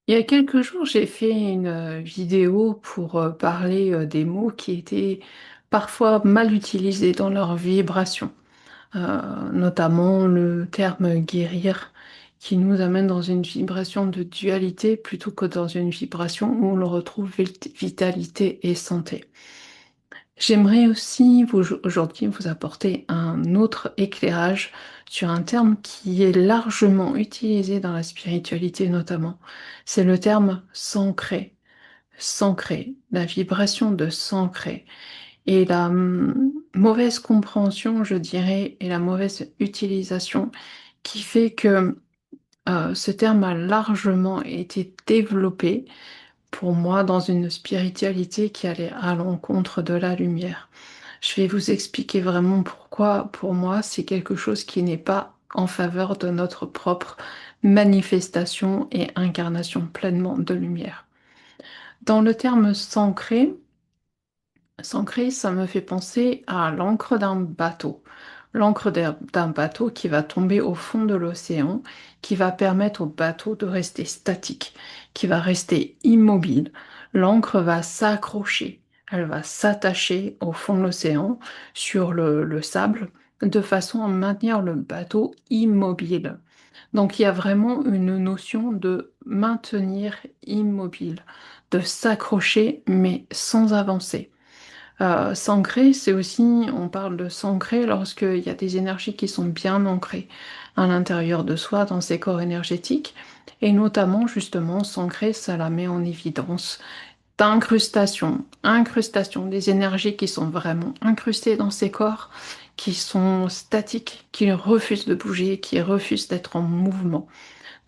Il y a quelques jours, j'ai fait une vidéo pour parler des mots qui étaient parfois mal utilisés dans leur vibration. Notamment le terme guérir qui nous amène dans une vibration de dualité plutôt que dans une vibration où on le retrouve vitalité et santé. J'aimerais aussi aujourd'hui vous apporter un autre éclairage sur un terme qui est largement utilisé dans la spiritualité notamment. C'est le terme s'ancrer, s'ancrer, la vibration de s'ancrer. Et la mauvaise compréhension, je dirais, et la mauvaise utilisation qui fait que ce terme a largement été développé pour moi dans une spiritualité qui allait à l'encontre de la lumière. Je vais vous expliquer vraiment pourquoi, pour moi, c'est quelque chose qui n'est pas en faveur de notre propre manifestation et incarnation pleinement de lumière. Dans le terme s'ancrer, ça me fait penser à l'encre d'un bateau. L'encre d'un bateau qui va tomber au fond de l'océan, qui va permettre au bateau de rester statique, qui va rester immobile. L'encre va s'accrocher, elle va s'attacher au fond de l'océan, sur le sable, de façon à maintenir le bateau immobile. Donc il y a vraiment une notion de maintenir immobile, de s'accrocher mais sans avancer. S'ancrer, c'est aussi, on parle de s'ancrer lorsqu'il y a des énergies qui sont bien ancrées à l'intérieur de soi, dans ses corps énergétiques, et notamment justement s'ancrer, ça la met en évidence incrustation, des énergies qui sont vraiment incrustées dans ces corps, qui sont statiques, qui refusent de bouger, qui refusent d'être en mouvement.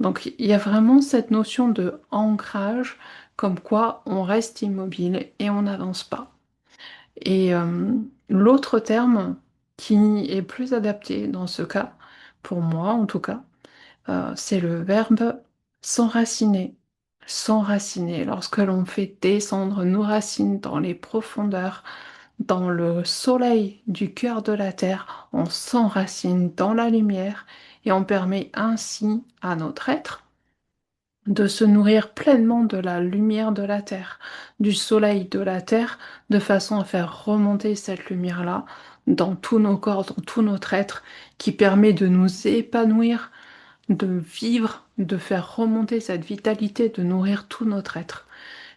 Donc il y a vraiment cette notion de ancrage, comme quoi on reste immobile et on n'avance pas. Et l'autre terme qui est plus adapté dans ce cas, pour moi en tout cas, c'est le verbe s'enraciner. S'enraciner, lorsque l'on fait descendre nos racines dans les profondeurs, dans le soleil du cœur de la terre, on s'enracine dans la lumière et on permet ainsi à notre être de se nourrir pleinement de la lumière de la terre, du soleil de la terre, de façon à faire remonter cette lumière-là dans tous nos corps, dans tout notre être, qui permet de nous épanouir, de vivre, de faire remonter cette vitalité, de nourrir tout notre être.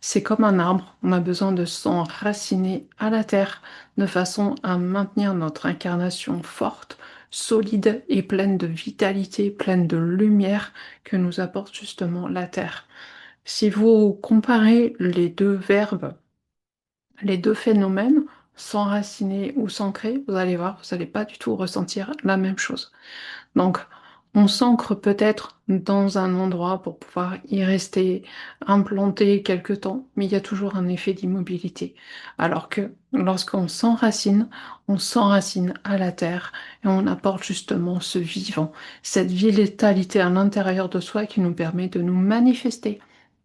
C'est comme un arbre, on a besoin de s'enraciner à la terre de façon à maintenir notre incarnation forte, solide et pleine de vitalité, pleine de lumière que nous apporte justement la terre. Si vous comparez les deux verbes, les deux phénomènes, s'enraciner ou s'ancrer, vous allez voir, vous n'allez pas du tout ressentir la même chose. Donc, on s'ancre peut-être dans un endroit pour pouvoir y rester implanté quelque temps, mais il y a toujours un effet d'immobilité. Alors que lorsqu'on on s'enracine à la terre et on apporte justement ce vivant, cette vitalité à l'intérieur de soi qui nous permet de nous manifester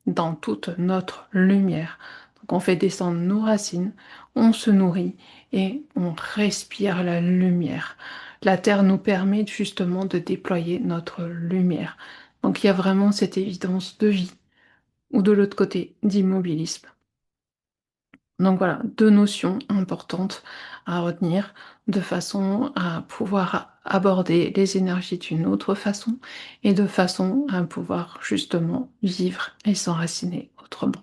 dans toute notre lumière. Donc on fait descendre nos racines, on se nourrit et on respire la lumière. La Terre nous permet justement de déployer notre lumière. Donc il y a vraiment cette évidence de vie, ou de l'autre côté, d'immobilisme. Donc voilà, deux notions importantes à retenir de façon à pouvoir aborder les énergies d'une autre façon et de façon à pouvoir justement vivre et s'enraciner autrement.